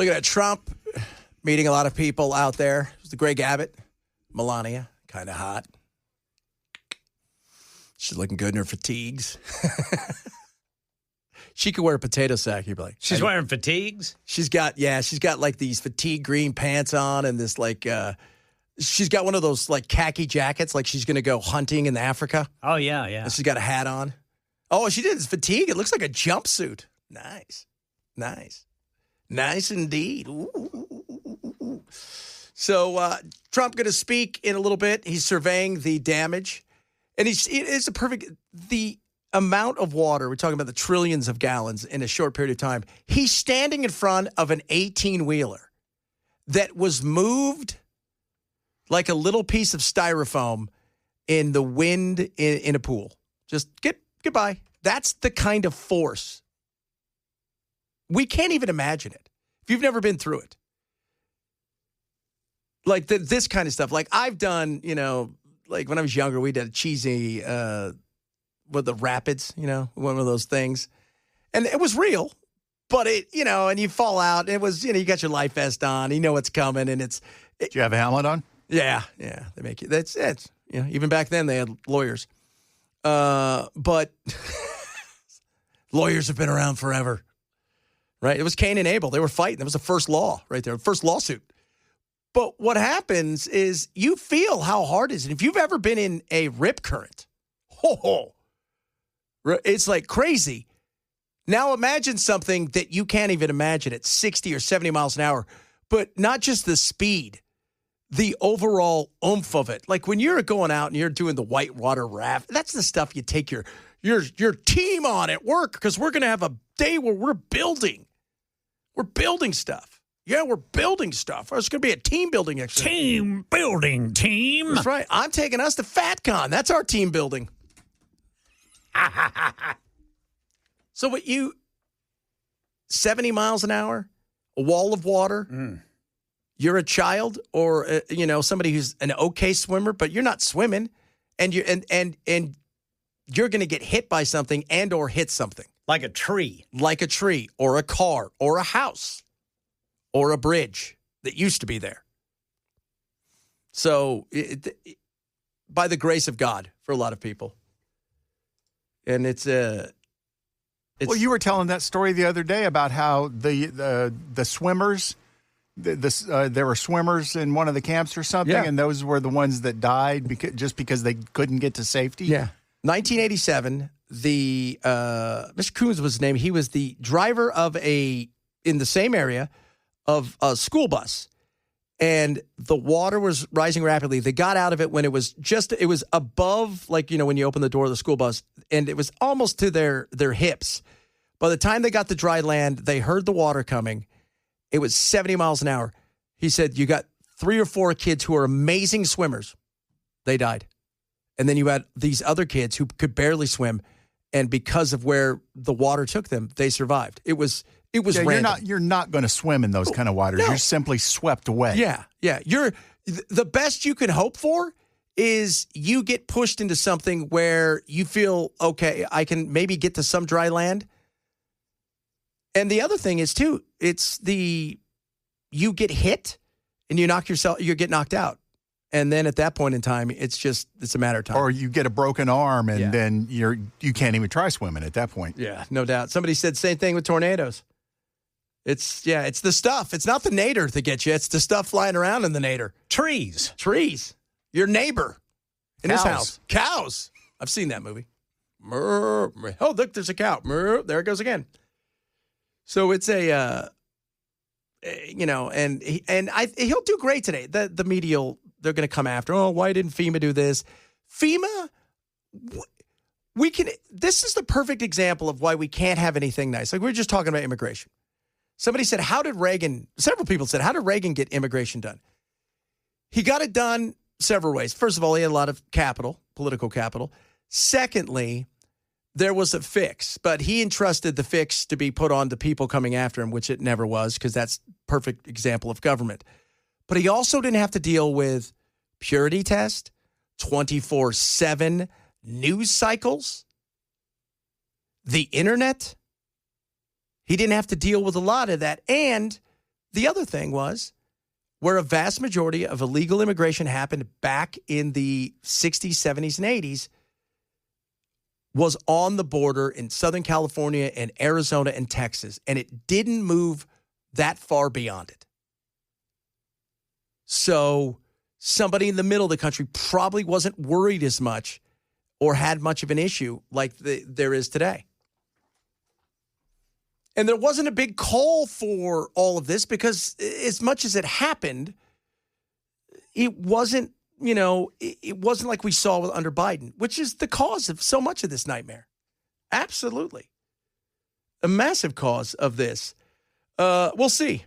Look at that. Trump meeting a lot of people out there. It was the Greg Abbott. Melania, kind of hot. She's looking good in her fatigues. She could wear a potato sack, you'd be like. She's wearing fatigues? She's got like these fatigue green pants on and this like, she's got one of those like khaki jackets like she's going to go hunting in Africa. Oh, yeah. And she's got a hat on. Oh, she did. It's fatigue. It looks like a jumpsuit. Nice. Nice indeed. Ooh. So Trump going to speak in a little bit. He's surveying the damage. And it's a perfect, the amount of water, we're talking about the trillions of gallons in a short period of time. He's standing in front of an 18-wheeler that was moved like a little piece of styrofoam in the wind in a pool. Just goodbye. That's the kind of force. We can't even imagine it. If you've never been through it. Like this kind of stuff. Like I've done, like when I was younger, we did a cheesy, with the rapids, one of those things. And it was real, but and you fall out. It was, you got your life vest on, you know what's coming. And Do you have a helmet on? Yeah. They make you, that's it. Even back then they had lawyers. But lawyers have been around forever, right? It was Cain and Abel. They were fighting. That was the first law right there, first lawsuit. But what happens is you feel how hard it is. And if you've ever been in a rip current, it's like crazy. Now imagine something that you can't even imagine at 60 or 70 miles an hour, but not just the speed, the overall oomph of it. Like when you're going out and you're doing the whitewater raft, that's the stuff you take your team on at work because we're going to have a day where we're building. We're building stuff. Yeah, we're building stuff. It's going to be a team building exercise. Team building team. That's right. I'm taking us to FatCon. That's our team building. So 70 miles an hour, a wall of water, you're a child or, somebody who's an okay swimmer, but you're not swimming and you're going to get hit by something and or hit something. Like a tree or a car or a house. Or a bridge that used to be there. So, by the grace of God, for a lot of people. And it's well, you were telling that story the other day about how the swimmers, there were swimmers in one of the camps or something, and those were the ones that died just because they couldn't get to safety? Yeah. 1987, Mr. Coons was his name. He was the driver of in the same area, of a school bus, and the water was rising rapidly. They got out of it when it was above, like, when you open the door of the school bus, and it was almost to their hips. By the time they got to dry land, they heard the water coming. It was 70 miles an hour. He said, you got 3 or 4 kids who are amazing swimmers. They died. And then you had these other kids who could barely swim, and because of where the water took them, they survived. It was random. You're not going to swim in those kind of waters. No. You're simply swept away. Yeah. The best you can hope for is you get pushed into something where you feel, okay, I can maybe get to some dry land. And the other thing is too, you get hit and you get knocked out. And then at that point in time, it's a matter of time. Or you get a broken arm and then you can't even try swimming at that point. Yeah, no doubt. Somebody said same thing with tornadoes. It's the stuff. It's not the nadir that gets you. It's the stuff flying around in the nadir. Trees. Your neighbor in his house. Cows. I've seen that movie. Oh, look, there's a cow. There it goes again. So it's and he'll do great today. The media, they're going to come after. Oh, why didn't FEMA do this? FEMA, this is the perfect example of why we can't have anything nice. Like we were just talking about immigration. Somebody said, several people said, how did Reagan get immigration done? He got it done several ways. First of all, he had a lot of capital, political capital. Secondly, there was a fix, but he entrusted the fix to be put on to people coming after him, which it never was, because that's perfect example of government. But he also didn't have to deal with purity test, 24/7 news cycles, the internet. He didn't have to deal with a lot of that. And the other thing was where a vast majority of illegal immigration happened back in the 60s, 70s, and 80s was on the border in Southern California and Arizona and Texas, and it didn't move that far beyond it. So somebody in the middle of the country probably wasn't worried as much or had much of an issue like there is today. And there wasn't a big call for all of this because as much as it happened, it wasn't, it wasn't like we saw under Biden, which is the cause of so much of this nightmare. Absolutely. A massive cause of this. We'll see.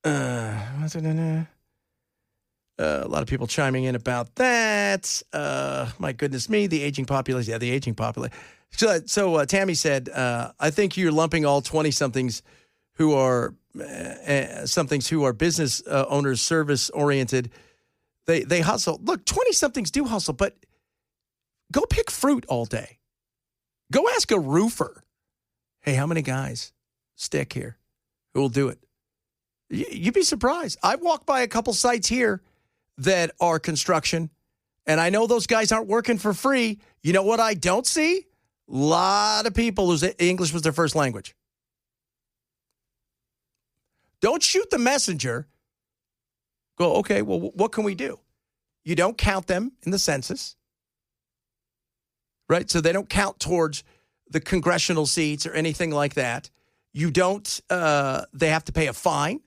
A lot of people chiming in about that. My goodness me, the aging population. Yeah, the aging population. So Tammy said, I think you're lumping all 20-somethings who are business owners, service-oriented. They hustle. Look, 20-somethings do hustle, but go pick fruit all day. Go ask a roofer, hey, how many guys stick here who will do it? You'd be surprised. I walked by a couple sites here that are construction, and I know those guys aren't working for free. You know what I don't see? A lot of people whose English was their first language. Don't shoot the messenger. Go, okay, well, what can we do? You don't count them in the census, right? So they don't count towards the congressional seats or anything like that. You don't, they have to pay a fine.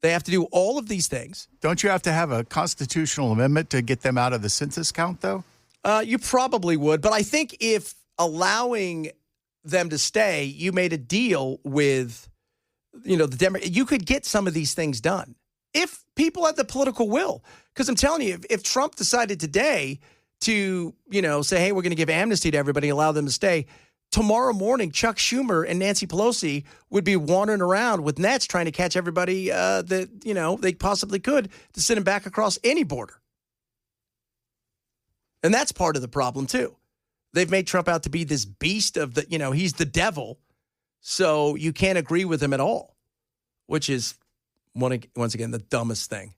They have to do all of these things. Don't you have to have a constitutional amendment to get them out of the census count, though? You probably would, but I think if allowing them to stay, you made a deal with, you could get some of these things done if people had the political will. Because I'm telling you, if Trump decided today to, say, hey, we're going to give amnesty to everybody, allow them to stay, tomorrow morning, Chuck Schumer and Nancy Pelosi would be wandering around with nets trying to catch everybody that, they possibly could to send them back across any border. And that's part of the problem, too. They've made Trump out to be this beast of he's the devil. So you can't agree with him at all, which is, once again, the dumbest thing.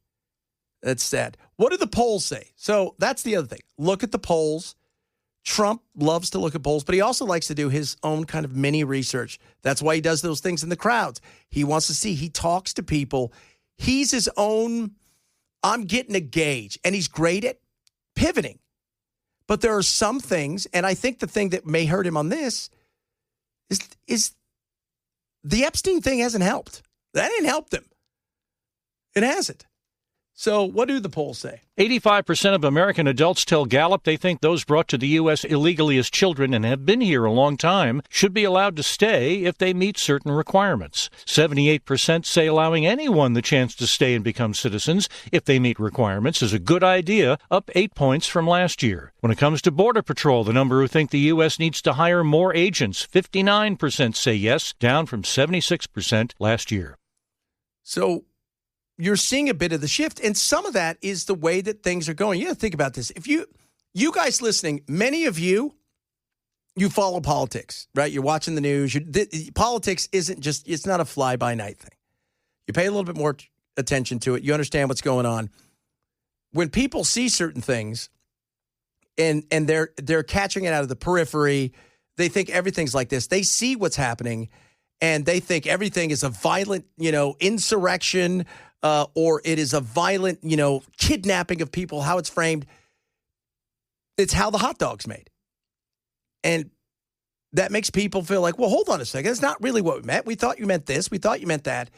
That's sad. What do the polls say? So that's the other thing. Look at the polls. Trump loves to look at polls, but he also likes to do his own kind of mini research. That's why he does those things in the crowds. He wants to see. He talks to people. He's his own, I'm getting a gauge. And he's great at pivoting. But there are some things, and I think the thing that may hurt him on this is the Epstein thing hasn't helped. That didn't help them. It hasn't. So what do the polls say? 85% of American adults tell Gallup they think those brought to the U.S. illegally as children and have been here a long time should be allowed to stay if they meet certain requirements. 78% say allowing anyone the chance to stay and become citizens if they meet requirements is a good idea, up 8 points from last year. When it comes to Border Patrol, the number who think the U.S. needs to hire more agents, 59% say yes, down from 76% last year. So you're seeing a bit of the shift, and some of that is the way that things are going. You got to think about this. If you guys listening, many of you follow politics, right? You're watching the news. Politics isn't just, it's not a fly-by-night thing. You pay a little bit more attention to it. You understand what's going on. When people see certain things and they're catching it out of the periphery, they think everything's like this. They see what's happening, and they think everything is a violent, insurrection, or it is a violent, kidnapping of people, how it's framed. It's how the hot dog's made. And that makes people feel like, well, hold on a second. That's not really what we meant. We thought you meant this. We thought you meant that.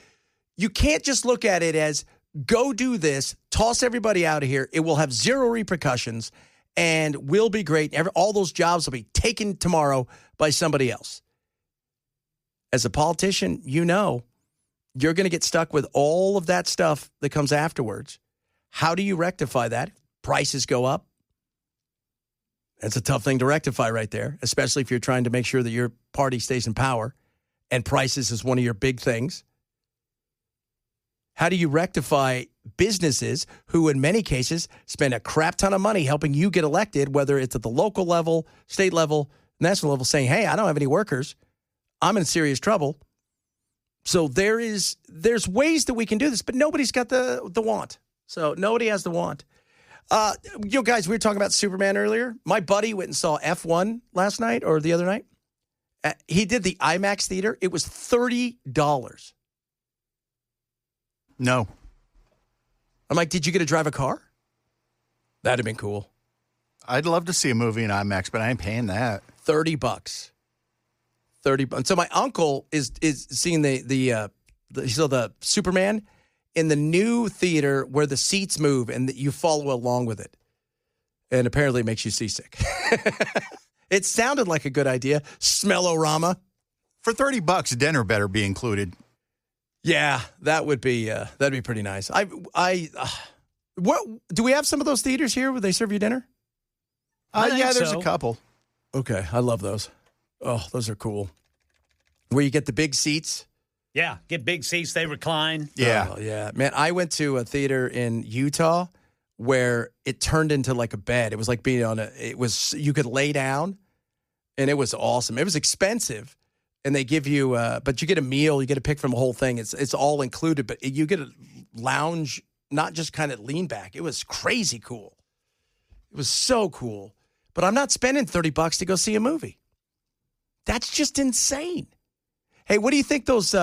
You can't just look at it as, go do this, toss everybody out of here. It will have zero repercussions and will be great. All those jobs will be taken tomorrow by somebody else. As a politician, you're going to get stuck with all of that stuff that comes afterwards. How do you rectify that? Prices go up. That's a tough thing to rectify right there, especially if you're trying to make sure that your party stays in power, and prices is one of your big things. How do you rectify businesses who, in many cases, spend a crap ton of money helping you get elected, whether it's at the local level, state level, national level, saying, hey, I don't have any workers. I'm in serious trouble. So there's ways that we can do this, but nobody's got the want. So nobody has the want. Guys, we were talking about Superman earlier. My buddy went and saw F1 last night or the other night. He did the IMAX theater. It was $30. No. I'm like, did you get to drive a car? That'd have been cool. I'd love to see a movie in IMAX, but I ain't paying that. $30. $30. So my uncle is seeing the Superman in the new theater where the seats move and you follow along with it. And apparently it makes you seasick. It sounded like a good idea. Smell-o-rama. For $30, dinner better be included. Yeah, that would be that'd be pretty nice. What do we have some of those theaters here where they serve you dinner? Yeah, there's a couple. Okay, I love those. Oh, those are cool. Where you get the big seats. Yeah, get big seats, they recline. Yeah. Oh, yeah. Man, I went to a theater in Utah where it turned into like a bed. It was like being you could lay down, and it was awesome. It was expensive, and they give you, but you get a meal, you get to pick from the whole thing. It's all included, but you get a lounge, not just kind of lean back. It was crazy cool. It was so cool. But I'm not spending $30 to go see a movie. That's just insane. Hey, what do you think those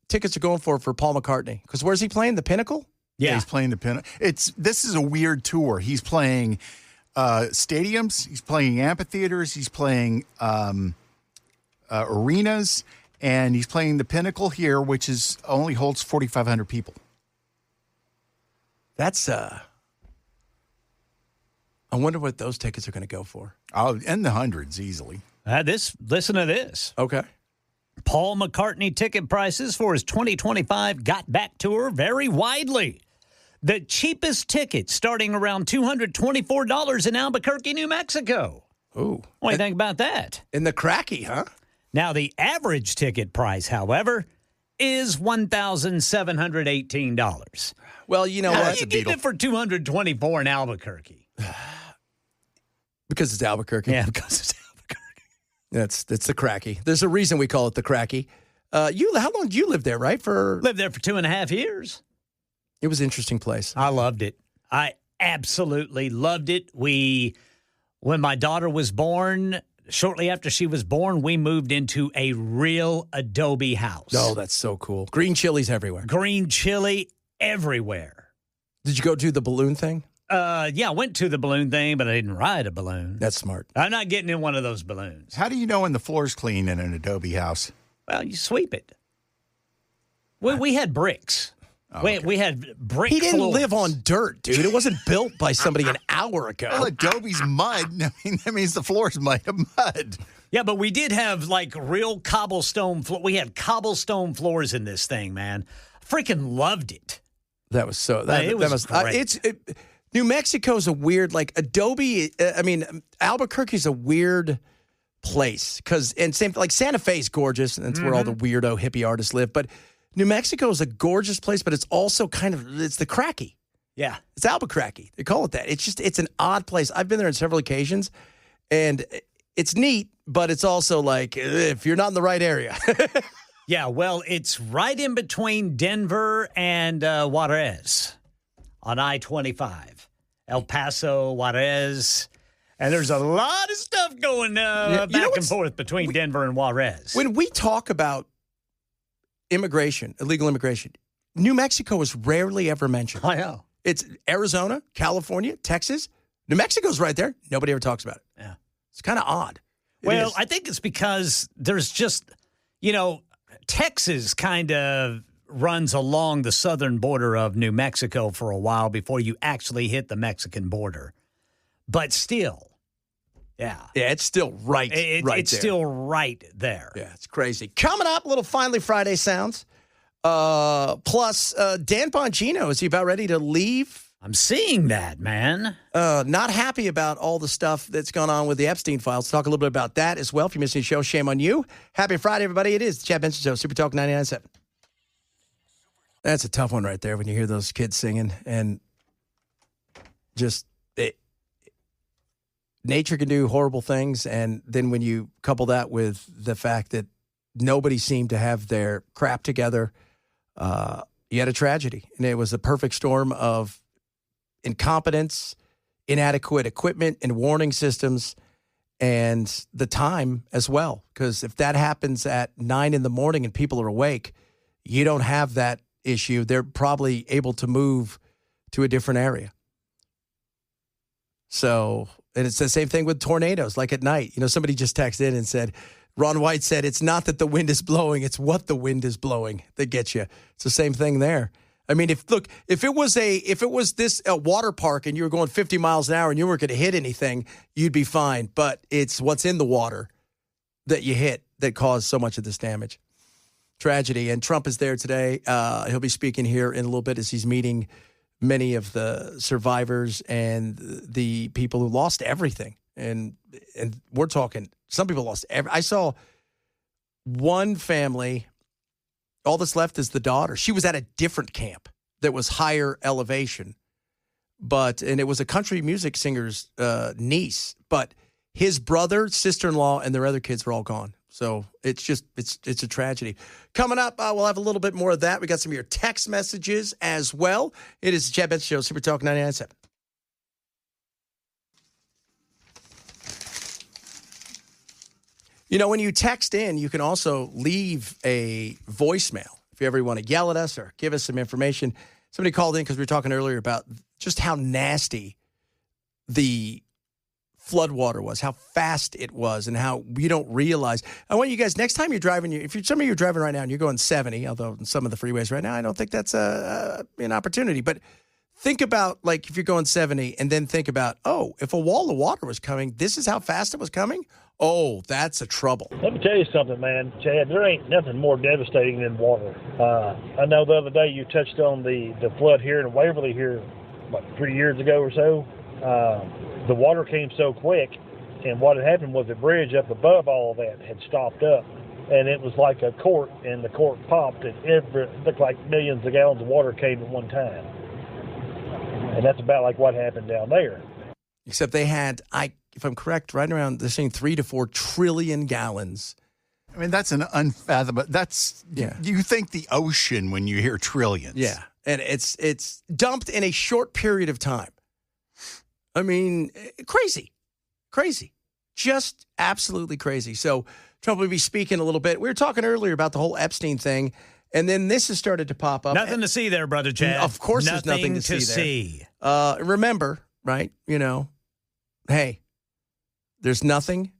tickets are going for Paul McCartney? Because where's he playing? The Pinnacle? Yeah, he's playing the Pinnacle. This is a weird tour. He's playing stadiums. He's playing amphitheaters. He's playing arenas. And he's playing the Pinnacle here, which only holds 4,500 people. That's I wonder what those tickets are going to go for. Oh, in the hundreds easily. Listen to this. Okay. Paul McCartney ticket prices for his 2025 Got Back tour vary widely. The cheapest ticket starting around $224 in Albuquerque, New Mexico. Ooh. What do you think about that? In the cracky, huh? Now, the average ticket price, however, is $1,718. Well, you know How what? do you get it for $224 in Albuquerque? Because it's Albuquerque. Yeah, because it's Albuquerque. That's the cracky. There's a reason we call it the cracky. How long did you live there, right? Lived there for 2.5 years. It was an interesting place. I loved it. I absolutely loved it. When my daughter was born, shortly after she was born, we moved into a real adobe house. Oh, that's so cool. Green chilies everywhere. Green chili everywhere. Did you go do the balloon thing? Yeah, I went to the balloon thing, but I didn't ride a balloon. That's smart. I'm not getting in one of those balloons. How do you know when the floor's clean in an adobe house? Well, you sweep it. We had bricks. Oh, okay. We had brick He didn't floors. live on dirt, dude. It wasn't built by somebody an hour ago. Well, adobe's mud. I mean, that means the floor's made of mud. Yeah, but we did have like real cobblestone floor. We had cobblestone floors in this thing, man. Freaking loved it. That was so. It was great. New Mexico's a weird, like Adobe. Albuquerque's a weird place and same like Santa Fe's gorgeous, and that's where all the weirdo hippie artists live. But New Mexico is a gorgeous place, but it's also it's the cracky. Yeah, it's Albuquerque. They call it that. It's an odd place. I've been there on several occasions, and it's neat, but it's also like if you're not in the right area. Yeah, well, it's right in between Denver and Juarez on I-25. El Paso, Juarez. And there's a lot of stuff going back and forth between Denver and Juarez. When we talk about immigration, illegal immigration, New Mexico is rarely ever mentioned. I know. It's Arizona, California, Texas. New Mexico's right there. Nobody ever talks about it. Yeah. It's kind of odd. Well, I think it's because there's just, Texas kind of runs along the southern border of New Mexico for a while before you actually hit the Mexican border. But still, yeah. Yeah, it's still right It's there. still right there. Yeah, it's crazy. Coming up, little Finally Friday sounds. Plus, Dan Bongino, is he about ready to leave? I'm seeing that, man. Not happy about all the stuff that's gone on with the Epstein files. Talk a little bit about that as well. If you're missing the show, shame on you. Happy Friday, everybody. It is the Chad Benson Show, Super Talk 99.7. That's a tough one right there when you hear those kids singing. And just nature can do horrible things. And then when you couple that with the fact that nobody seemed to have their crap together. You had a tragedy, and it was a perfect storm of incompetence, inadequate equipment and warning systems, and the time as well. Because if that happens at 9 a.m. and people are awake, you don't have that issue. They're probably able to move to a different area. So, and it's the same thing with tornadoes, like at night. You know, somebody just texted in and said, Ron White said, it's not that the wind is blowing, it's what the wind is blowing that gets you. It's the same thing there. I mean, if it was a water park and you were going 50 miles an hour and you weren't going to hit anything, you'd be fine. But it's what's in the water that you hit that caused so much of this damage. Tragedy. And Trump is there today. He'll be speaking here in a little bit as he's meeting many of the survivors and the people who lost everything. And we're talking, some people lost I saw one family, all that's left is the daughter. She was at a different camp that was higher elevation, and it was a country music singer's niece, but his brother, sister-in-law, and their other kids were all gone. So it's a tragedy. Coming up, we'll have a little bit more of that. We got some of your text messages as well. It is the Chad Benson Show, Super Talk 99.7. You know, when you text in, you can also leave a voicemail if you ever want to yell at us or give us some information. Somebody called in because we were talking earlier about just how nasty the floodwater was, how fast it was, and how we don't realize. I want you guys, next time you're driving, if some of you are driving right now and you're going 70, although in some of the freeways right now, I don't think that's an opportunity. But think about, like, if you're going 70 and then think about, if a wall of water was coming, this is how fast it was coming? Oh, that's a trouble. Let me tell you something, man, Chad. There ain't nothing more devastating than water. I know the other day you touched on the flood here in Waverly here, 3 years ago or so. The water came so quick, and what had happened was the bridge up above all that had stopped up, and it was like a cork, and the cork popped, and it looked like millions of gallons of water came at one time. And that's about like what happened down there. Except they had, if I'm correct, right around, they're saying 3 to 4 trillion gallons. I mean, that's an unfathomable, you think the ocean when you hear trillions. Yeah, and it's dumped in a short period of time. I mean, crazy, just absolutely crazy. So Trump will be speaking a little bit. We were talking earlier about the whole Epstein thing, and then this has started to pop up. Nothing to see there, Brother Chad. Of course there's nothing to see there. Remember, right, hey, there's nothing,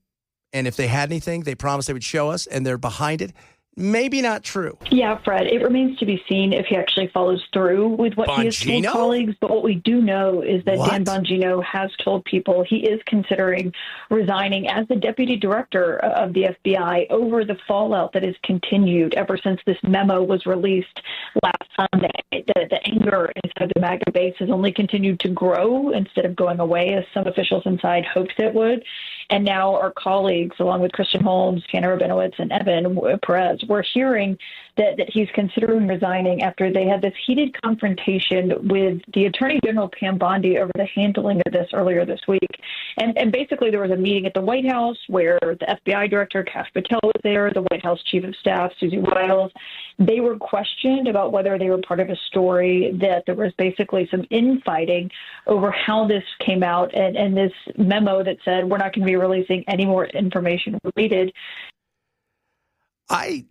and if they had anything, they promised they would show us, and they're behind it. Maybe not true. Yeah, Fred, it remains to be seen if he actually follows through with what he has told colleagues. But what we do know is that Dan Bongino has told people he is considering resigning as the deputy director of the FBI over the fallout that has continued ever since this memo was released last Sunday. The anger inside the MAGA base has only continued to grow instead of going away, as some officials inside hoped it would. And now our colleagues, along with Christian Holmes, Tanner Rabinowitz, and Evan Perez, we're hearing that he's considering resigning after they had this heated confrontation with the Attorney General Pam Bondi over the handling of this earlier this week. And basically there was a meeting at the White House where the FBI Director, Kash Patel, was there, the White House Chief of Staff, Susie Wiles. They were questioned about whether they were part of a story that there was basically some infighting over how this came out and this memo that said we're not going to be releasing any more information related.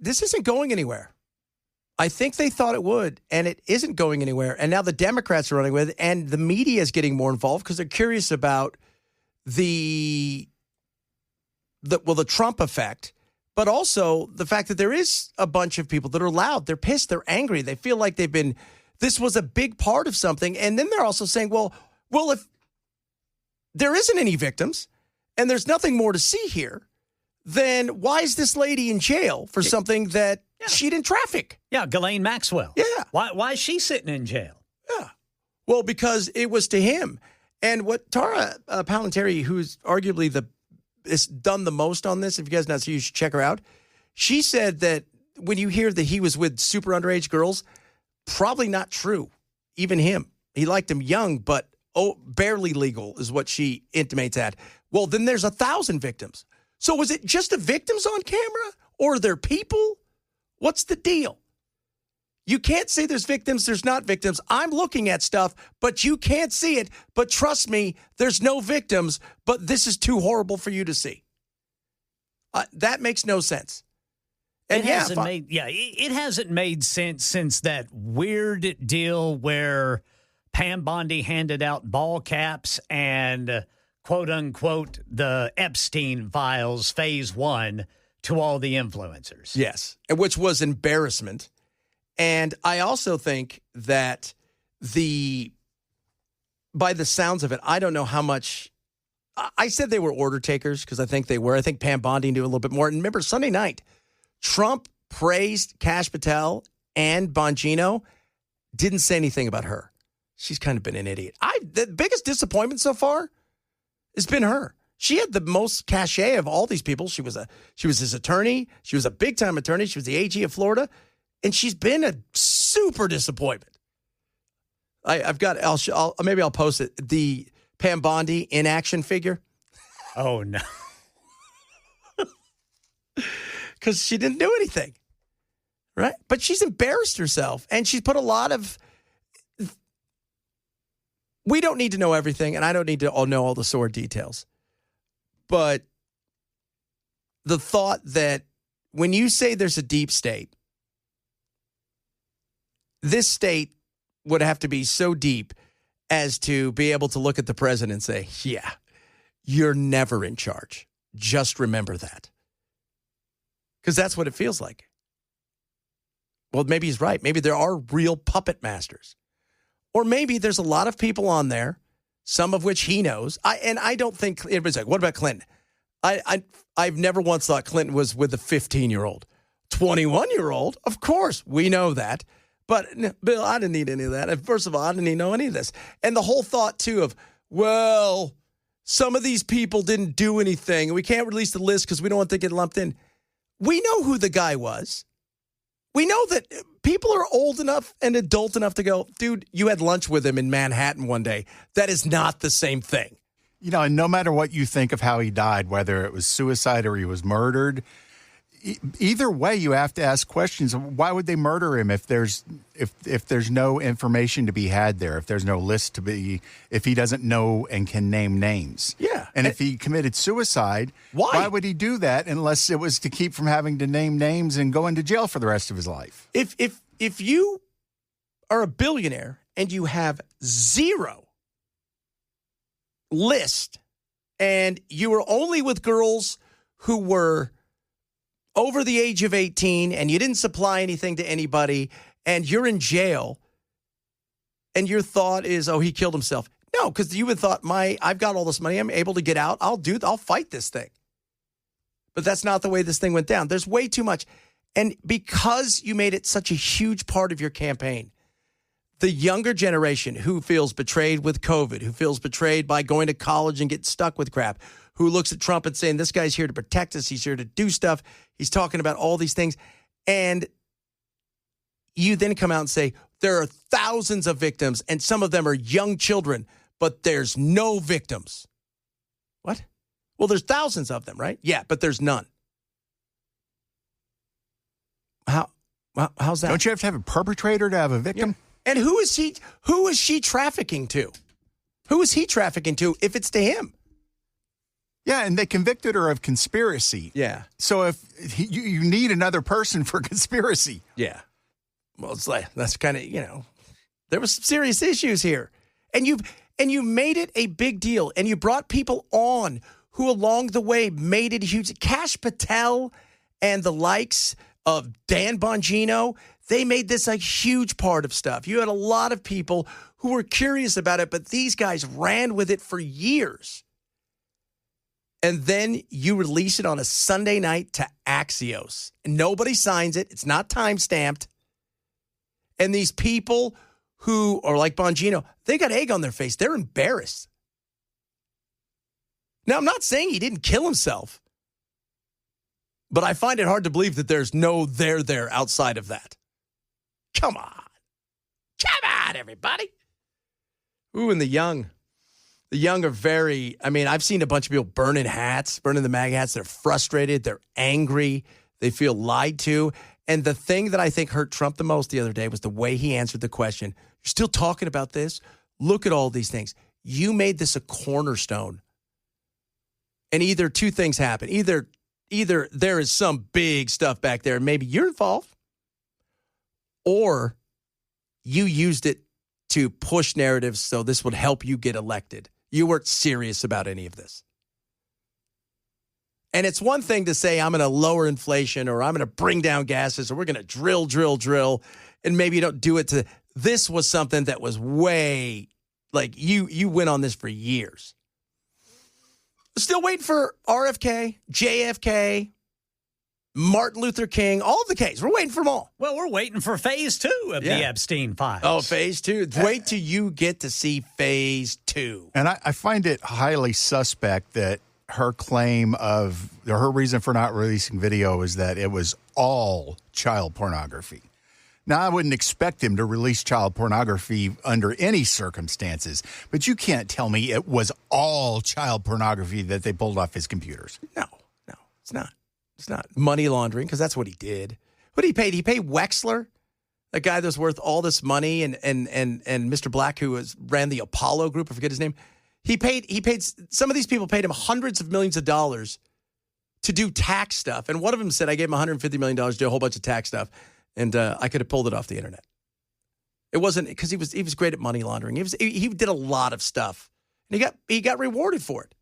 This isn't going anywhere. I think they thought it would, and it isn't going anywhere. And now the Democrats are running with it, and the media is getting more involved because they're curious about the Trump effect, but also the fact that there is a bunch of people that are loud. They're pissed. They're angry. They feel like this was a big part of something. And then they're also saying, well, if there isn't any victims and there's nothing more to see here, then why is this lady in jail for something that she didn't traffic? Yeah, Ghislaine Maxwell. Yeah. Why is she sitting in jail? Yeah. Well, because it was to him. And what Tara Palanteri, who's arguably has done the most on this, if you guys not seen, you should check her out. She said that when you hear that he was with super underage girls, probably not true. Even him. He liked them young, but barely legal is what she intimates at. Well, then there's 1,000 victims. So was it just the victims on camera, or they're people? What's the deal? You can't say there's victims, there's not victims. I'm looking at stuff, but you can't see it. But trust me, there's no victims, but this is too horrible for you to see. That makes no sense. And it hasn't made sense since that weird deal where Pam Bondi handed out ball caps and quote unquote the Epstein files phase 1 to all the influencers. Yes, which was embarrassment. And I also think that by the sounds of it, I don't know how much. I said they were order takers because I think they were. I think Pam Bondi knew a little bit more. And remember, Sunday night, Trump praised Kash Patel and Bongino, didn't say anything about her. She's kind of been an idiot. The biggest disappointment so far has been her. She had the most cachet of all these people. She was his attorney. She was a big-time attorney. She was the AG of Florida. And she's been a super disappointment. Maybe I'll post it. The Pam Bondi in action figure. Oh, no. Because she didn't do anything. Right? But she's embarrassed herself. And she's put a lot of. We don't need to know everything. And I don't need to know all the sore details. But the thought that when you say there's a deep state, this state would have to be so deep as to be able to look at the president and say, yeah, you're never in charge. Just remember that. Because that's what it feels like. Well, maybe he's right. Maybe there are real puppet masters. Or maybe there's a lot of people on there, some of which he knows. I don't think everybody's like, what about Clinton? I've never once thought Clinton was with a 15-year-old. 21-year-old, of course, we know that. But, Bill, I didn't need any of that. First of all, I didn't even know any of this. And the whole thought, too, of, well, some of these people didn't do anything, and we can't release the list because we don't want to get lumped in. We know who the guy was. We know that people are old enough and adult enough to go, dude, you had lunch with him in Manhattan one day. That is not the same thing. You know, and no matter what you think of how he died, whether it was suicide or he was murdered, either way, you have to ask questions. Why would they murder him if there's no information to be had there, if there's no list to be, if he doesn't know and can name names? Yeah. And if he committed suicide, why would he do that unless it was to keep from having to name names and go into jail for the rest of his life? If you are a billionaire and you have zero list and you were only with girls who were over the age of 18 and you didn't supply anything to anybody and you're in jail and your thought is, oh, he killed himself. No, because you would thought, I've got all this money. I'm able to get out. I'll fight this thing. But that's not the way this thing went down. There's way too much. And because you made it such a huge part of your campaign, the younger generation who feels betrayed with COVID, who feels betrayed by going to college and getting stuck with crap, who looks at Trump and saying, this guy's here to protect us. He's here to do stuff. He's talking about all these things. And you then come out and say, there are thousands of victims, and some of them are young children, but there's no victims. What? Well, there's thousands of them, right? Yeah, but there's none. How's that? Don't you have to have a perpetrator to have a victim? Yeah. And who is she trafficking to? Who is he trafficking to if it's to him? Yeah, and they convicted her of conspiracy. Yeah. So if you need another person for conspiracy. Yeah. Well, it's like, that's kind of, there was some serious issues here. And you made it a big deal. And you brought people on who along the way made it huge. Kash Patel and the likes of Dan Bongino, they made this a huge part of stuff. You had a lot of people who were curious about it, but these guys ran with it for years. And then you release it on a Sunday night to Axios. And nobody signs it. It's not time-stamped. And these people who are like Bongino, they got egg on their face. They're embarrassed. Now, I'm not saying he didn't kill himself. But I find it hard to believe that there's no there outside of that. Come on. Come on, everybody. Ooh, and the young. The young are very, I've seen a bunch of people burning hats, burning the MAGA hats. They're frustrated. They're angry. They feel lied to. And the thing that I think hurt Trump the most the other day was the way he answered the question. You're still talking about this? Look at all these things. You made this a cornerstone. And either two things happen. Either there is some big stuff back there and maybe you're involved, or you used it to push narratives so this would help you get elected. You weren't serious about any of this. And it's one thing to say, I'm going to lower inflation, or I'm going to bring down gases, or we're going to drill, and maybe you don't do it to. This was something that was way, like, you went on this for years. Still waiting for RFK, JFK, Martin Luther King, all of the Ks. We're waiting for them all. Well, we're waiting for phase 2 of the Epstein files. Oh, phase 2. Wait till you get to see phase 2. And I find it highly suspect that her claim of her reason for not releasing video is that it was all child pornography. Now, I wouldn't expect him to release child pornography under any circumstances, but you can't tell me it was all child pornography that they pulled off his computers. No, it's not. It's not money laundering, because that's what he did. What he paid? He paid Wexler, a guy that's worth all this money, and Mr. Black, who ran the Apollo Group. I forget his name. He paid. Some of these people paid him hundreds of millions of dollars to do tax stuff, and one of them said, "I gave him $150 million to do a whole bunch of tax stuff, and I could have pulled it off the internet." It wasn't because he was great at money laundering. He did a lot of stuff, and he got rewarded for it.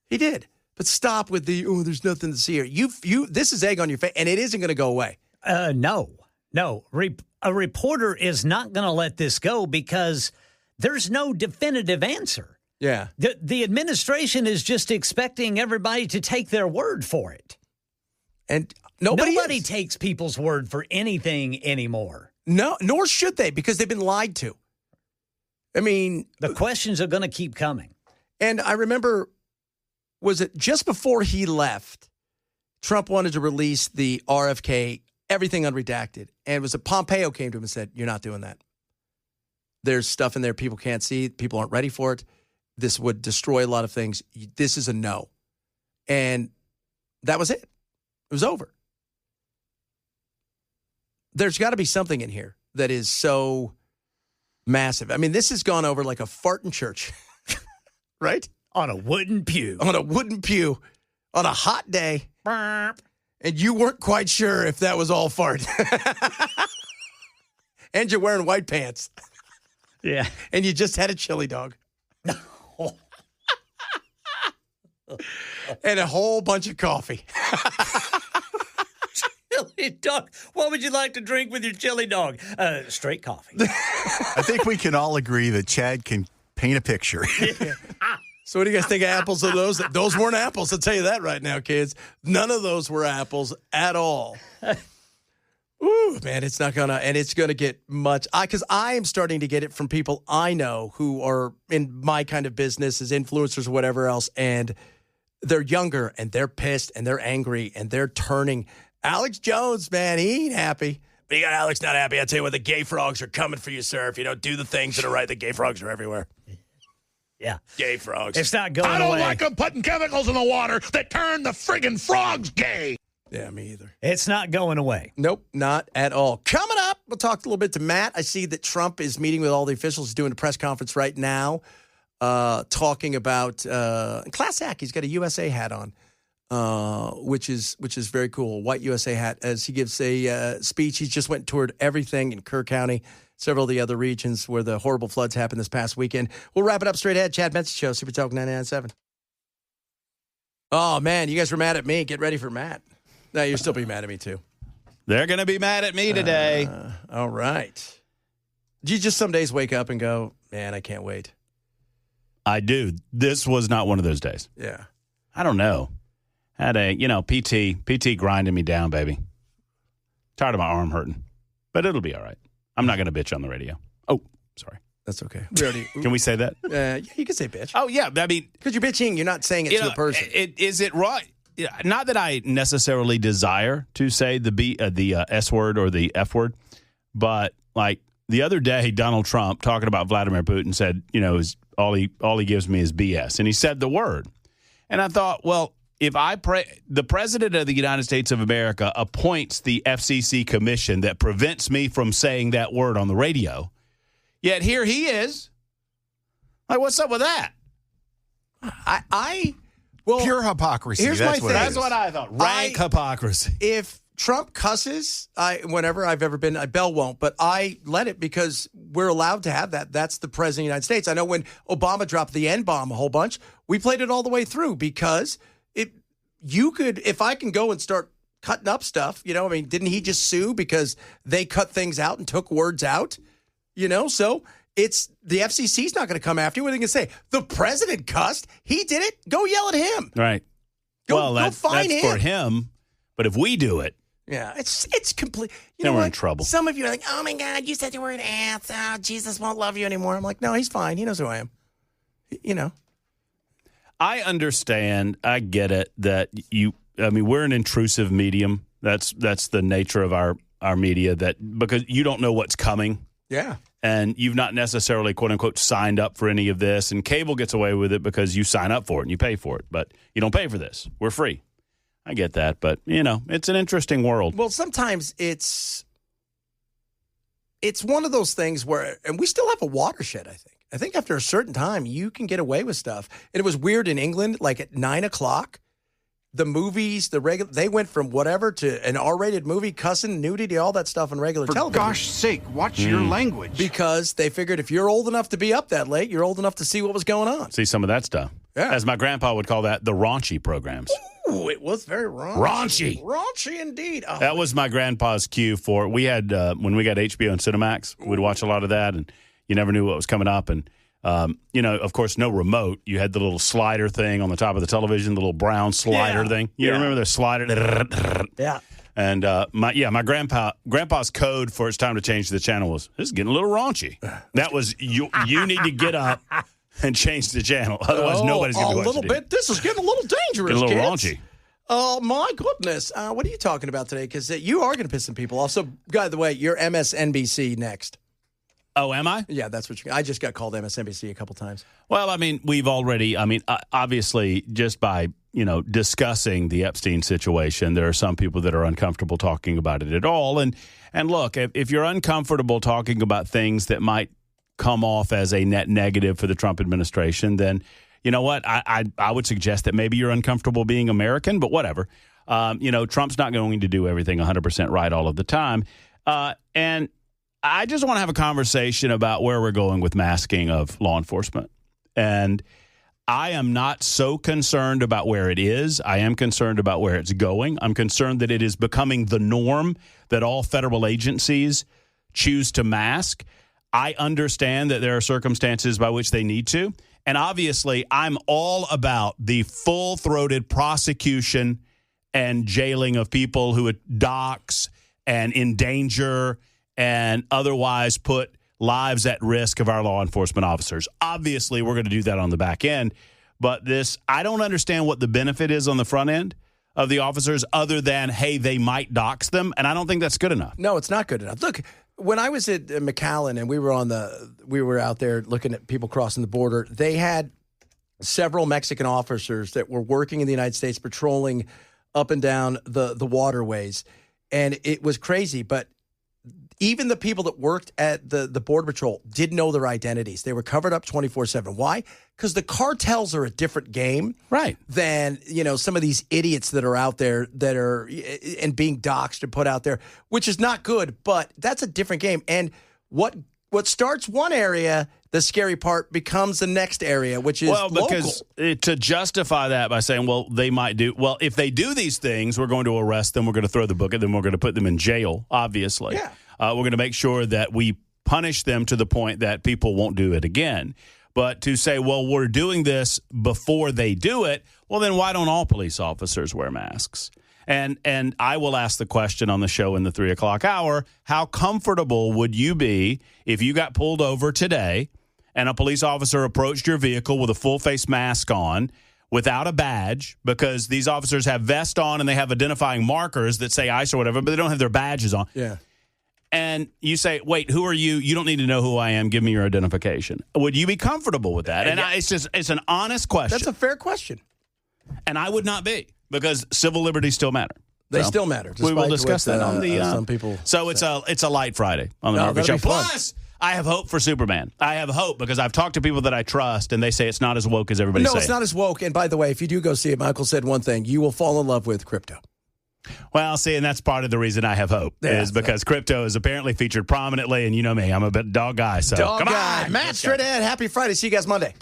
He did. But stop with there's nothing to see here. This is egg on your face, and it isn't going to go away. No. A reporter is not going to let this go because there's no definitive answer. Yeah. The administration is just expecting everybody to take their word for it. And nobody takes people's word for anything anymore. No, nor should they, because they've been lied to. I mean, the questions are going to keep coming. And I remember, was it just before he left, Trump wanted to release the RFK, everything unredacted. And it was Pompeo came to him and said, "You're not doing that. There's stuff in there people can't see. People aren't ready for it. This would destroy a lot of things. This is a no." And that was it. It was over. There's got to be something in here that is so massive. I mean, this has gone over like a fart in church, right? On a wooden pew. On a wooden pew on a hot day. And you weren't quite sure if that was all fart. And you're wearing white pants. Yeah. And you just had a chili dog. And a whole bunch of coffee. Chili dog. What would you like to drink with your chili dog? Straight coffee. I think we can all agree that Chad can paint a picture. So what do you guys think of apples of those? Those weren't apples. I'll tell you that right now, kids. None of those were apples at all. Ooh, man, it's not gonna, and it's gonna get much. Because I am starting to get it from people I know who are in my kind of business as influencers or whatever else, and they're younger and they're pissed and they're angry and they're turning. Alex Jones, man, he ain't happy. But you got Alex not happy. I tell you what, the gay frogs are coming for you, sir. If you don't do the things that are right, the gay frogs are everywhere. Yeah. Gay frogs. It's not going away. I don't like them putting chemicals in the water that turn the friggin' frogs gay. Yeah, me either. It's not going away. Nope, not at all. Coming up, we'll talk a little bit to Matt. I see that Trump is meeting with all the officials. He's doing a press conference right now, talking about class act. He's got a USA hat on, which is very cool. A white USA hat as he gives a speech. He just went and toured everything in Kerr County, several of the other regions where the horrible floods happened this past weekend. We'll wrap it up straight ahead. Chad Benson Show, Super Talk 99.7. Oh, man, you guys were mad at me. Get ready for Matt. No, you'll still be mad at me, too. They're going to be mad at me today. All right. Do you just some days wake up and go, man, I can't wait? I do. This was not one of those days. Yeah. I don't know. Had a, PT grinding me down, baby. Tired of my arm hurting. But it'll be all right. I'm not going to bitch on the radio. Oh, sorry. That's okay. We already, Can we say that? Yeah, you can say bitch. Oh, yeah. I mean, because you're bitching, you're not saying it to a person. Is it right? Not that I necessarily desire to say the S word or the F word, but like the other day, Donald Trump talking about Vladimir Putin said, all he gives me is BS, and he said the word, and I thought, well, the president of the United States of America appoints the FCC commission that prevents me from saying that word on the radio, yet here he is. Like, what's up with that? Pure hypocrisy. Here's my thing. That's what I thought. Rank hypocrisy. If Trump cusses, whenever I've ever been, Bell won't, but I let it because we're allowed to have that. That's the president of the United States. I know when Obama dropped the N-bomb a whole bunch, we played it all the way through because if I can go and start cutting up stuff, didn't he just sue because they cut things out and took words out? So it's the FCC's not going to come after you. What are they going to say? The president cussed. He did it. Go yell at him. Right. Go find him. For him. But if we do it, yeah, it's complete. Then we're in trouble. Some of you are like, "Oh my God, you said the word ass. Oh, Jesus won't love you anymore." I'm like, "No, he's fine. He knows who I am." I understand. I get it that we're an intrusive medium. That's the nature of our media. That because you don't know what's coming. Yeah. And you've not necessarily, quote unquote, signed up for any of this. And cable gets away with it because you sign up for it and you pay for it. But you don't pay for this. We're free. I get that, but it's an interesting world. Well, sometimes it's one of those things where, and we still have a watershed. I think after a certain time, you can get away with stuff. And it was weird in England, like at 9:00, the movies, they went from whatever to an R-rated movie, cussing, nudity, all that stuff on regular television. For gosh sake, watch your language. Because they figured if you're old enough to be up that late, you're old enough to see what was going on. See some of that stuff. Yeah. As my grandpa would call that, the raunchy programs. Ooh, it was very raunchy. Raunchy. Raunchy indeed. Oh. That was my grandpa's cue for, we had, when we got HBO and Cinemax, we'd watch a lot of that, and you never knew what was coming up. And, of course, no remote. You had the little slider thing on the top of the television, the little brown slider thing. You remember the slider? Yeah. And my grandpa's code for it's time to change the channel was, this is getting a little raunchy. That was, you need to get up and change the channel. Otherwise, nobody's going to watch it. A little bit. This is getting a little dangerous, Getting a little kids. raunchy. Oh, my goodness. What are you talking about today? Because you are going to piss some people off. So, by the way, you're MSNBC next. Oh, am I? Yeah, that's what I just got called MSNBC a couple times. Well, we've already, obviously, just by, discussing the Epstein situation, there are some people that are uncomfortable talking about it at all. And look, if you're uncomfortable talking about things that might come off as a net negative for the Trump administration, then you know what? I would suggest that maybe you're uncomfortable being American, but whatever. Trump's not going to do everything 100% right all of the time. And I just want to have a conversation about where we're going with masking of law enforcement. And I am not so concerned about where it is. I am concerned about where it's going. I'm concerned that it is becoming the norm that all federal agencies choose to mask. I understand that there are circumstances by which they need to. And obviously, I'm all about the full-throated prosecution and jailing of people who dox and endanger and otherwise put lives at risk of our law enforcement officers. Obviously, we're going to do that on the back end. But I don't understand what the benefit is on the front end of the officers other than, hey, they might dox them. And I don't think that's good enough. No, it's not good enough. Look, when I was at McAllen and we were out there looking at people crossing the border, they had several Mexican officers that were working in the United States patrolling up and down the waterways. And it was crazy. But even the people that worked at the Border Patrol didn't know their identities. They were covered up 24/7. Why? Because the cartels are a different game, right? Than some of these idiots that are out there that are and being doxxed and put out there, which is not good. But that's a different game. And what starts one area, the scary part becomes the next area, which is because to justify that by saying, they might do if they do these things, we're going to arrest them, we're going to throw the book at them, we're going to put them in jail. Obviously, yeah. We're going to make sure that we punish them to the point that people won't do it again. But to say, we're doing this before they do it, then why don't all police officers wear masks? And I will ask the question on the show in the 3 o'clock hour, how comfortable would you be if you got pulled over today and a police officer approached your vehicle with a full face mask on without a badge, because these officers have vests on and they have identifying markers that say ICE or whatever, but they don't have their badges on. Yeah. And you say, wait, who are you? You don't need to know who I am. Give me your identification. Would you be comfortable with that? And it's an honest question. That's a fair question. And I would not be, because civil liberties still matter. They still matter. We will discuss that on the some people. So it's a light Friday on the Murphy Show. Plus, I have hope for Superman. I have hope because I've talked to people that I trust, and they say it's not as woke as everybody says. No, it's not as woke. And by the way, if you do go see it, Michael said one thing: you will fall in love with crypto. Well, see, and that's part of the reason I have hope is because crypto is apparently featured prominently, and you know me, I'm a bit dog guy. So dog come guy. on, Matt Stradad, happy Friday. See you guys Monday.